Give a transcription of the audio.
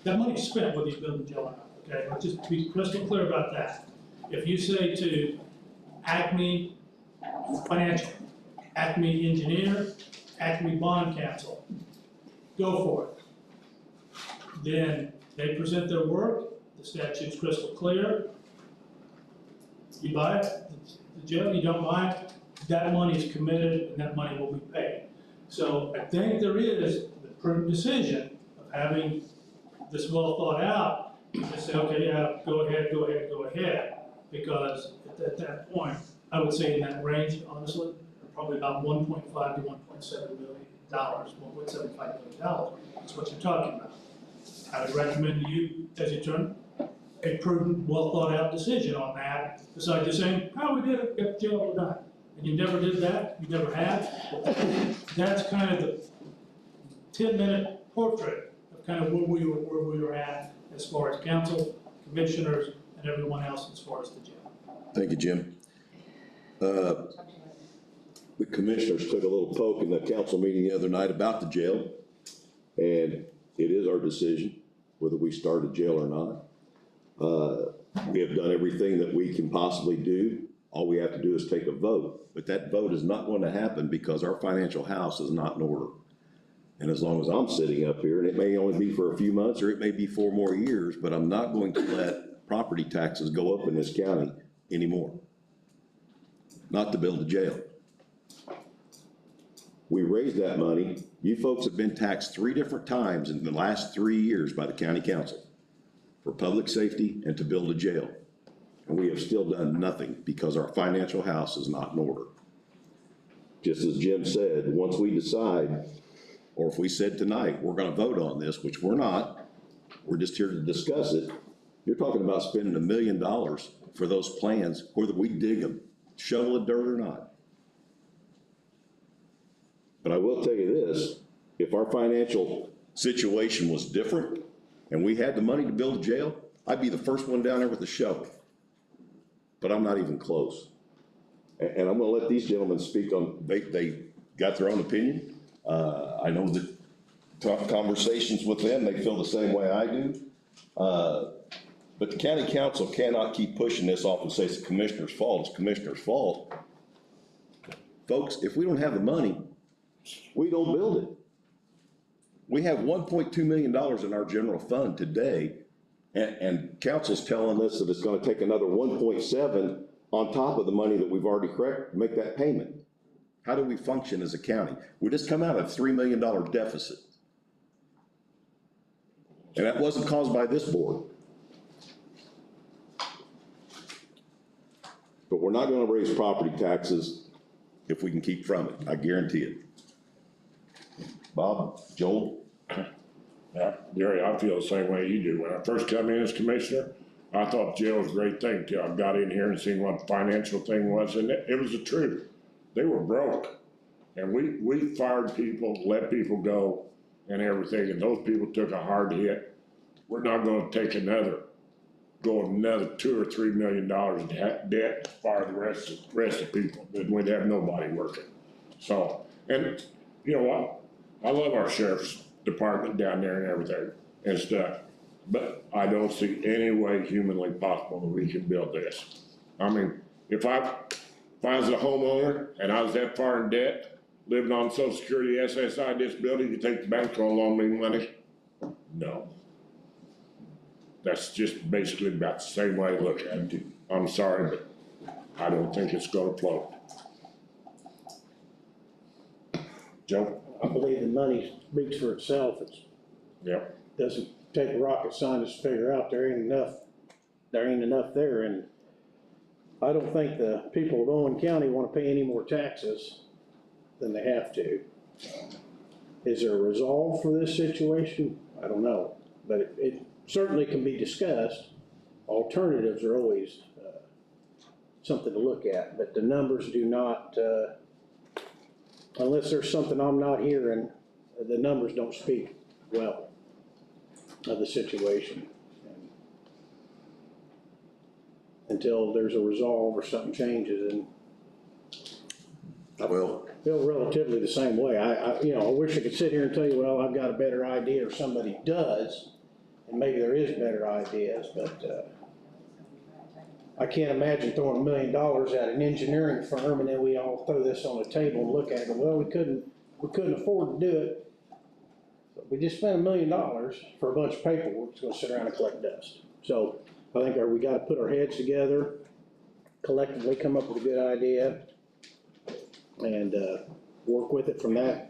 that money's spent whether you build the jail or not, okay? Let's just be crystal clear about that. If you say to Acme Financial, Acme Engineer, Acme Bond Counsel, go for it. Then they present their work, the statute's crystal clear. You buy it, the jail, you don't buy it, that money is committed and that money will be paid. So I think there is the prudent decision of having this well thought out and say, okay, yeah, go ahead. Because at that point, I would say in that range, honestly, probably about 1.5 to 1.7 million dollars, 1.75 million dollars. That's what you're talking about. I would recommend to you, as attorney, a prudent, well thought out decision on that, besides just saying, oh, we did it, got the jail, we're done. And you never did that, you never have. That's kind of the 10-minute portrait of kind of where we were at as far as council, commissioners, and everyone else as far as the jail. Thank you, Jim. The commissioners took a little poke in the council meeting the other night about the jail, and it is our decision whether we start a jail or not. We have done everything that we can possibly do. All we have to do is take a vote, but that vote is not going to happen because our financial house is not in order. And as long as I'm sitting up here, and it may only be for a few months or it may be 4 more years, but I'm not going to let property taxes go up in this county anymore. Not to build a jail. We raised that money. You folks have been taxed 3 different times in the last 3 years by the county council for public safety and to build a jail. And we have still done nothing because our financial house is not in order. Just as Jim said, once we decide, or if we said tonight, we're gonna vote on this, which we're not, we're just here to discuss it. You're talking about spending $1 million for those plans, whether we dig a shovel of dirt or not. But I will tell you this, if our financial situation was different and we had the money to build a jail, I'd be the first one down there with a shovel. But I'm not even close. And I'm gonna let these gentlemen speak on, they got their own opinion. I know that tough conversations with them, they feel the same way I do. But the county council cannot keep pushing this off and say it's the commissioner's fault, it's the commissioner's fault. Folks, if we don't have the money, we don't build it. We have $1.2 million in our general fund today, and council's telling us that it's gonna take another 1.7 on top of the money that we've already corrected to make that payment. How do we function as a county? We just come out of a $3 million deficit. And that wasn't caused by this board. But we're not gonna raise property taxes if we can keep from it, I guarantee it. Bob, Joel? Yeah, Gary, I feel the same way you do. When I first come in as commissioner, I thought jail was a great thing till I got in here and seen what the financial thing was, and it was the truth. They were broke. And we fired people, let people go and everything, and those people took a hard hit. We're not gonna take another $2 or $3 million in debt to fire the rest of the people. Then we'd have nobody working. So, and you know what? I love our sheriff's department down there and everything and stuff, but I don't see any way humanly possible that we can build this. I mean, if I was a homeowner and I was that far in debt, living on Social Security, SSI disability, you think the bank's gonna loan me money? No. That's just basically about the same way I look at it. I'm sorry, but I don't think it's gonna float. Joe? I believe the money speaks for itself. Yep. Doesn't take a rocket scientist to figure out there ain't enough there, and I don't think the people of Owen County wanna pay any more taxes than they have to. Is there a resolve for this situation? I don't know, but it certainly can be discussed. Alternatives are always something to look at, but the numbers do not, unless there's something I'm not hearing, the numbers don't speak well of the situation. Until there's a resolve or something changes, and I feel relatively the same way. I wish I could sit here and tell you, well, I've got a better idea, or somebody does, and maybe there is better ideas, but, I can't imagine throwing $1 million at an engineering firm and then we all throw this on the table and look at it, well, we couldn't afford to do it. We just spent $1 million for a bunch of paperwork that's gonna sit around and collect dust. So I think we gotta put our heads together, collectively come up with a good idea, and work with it from that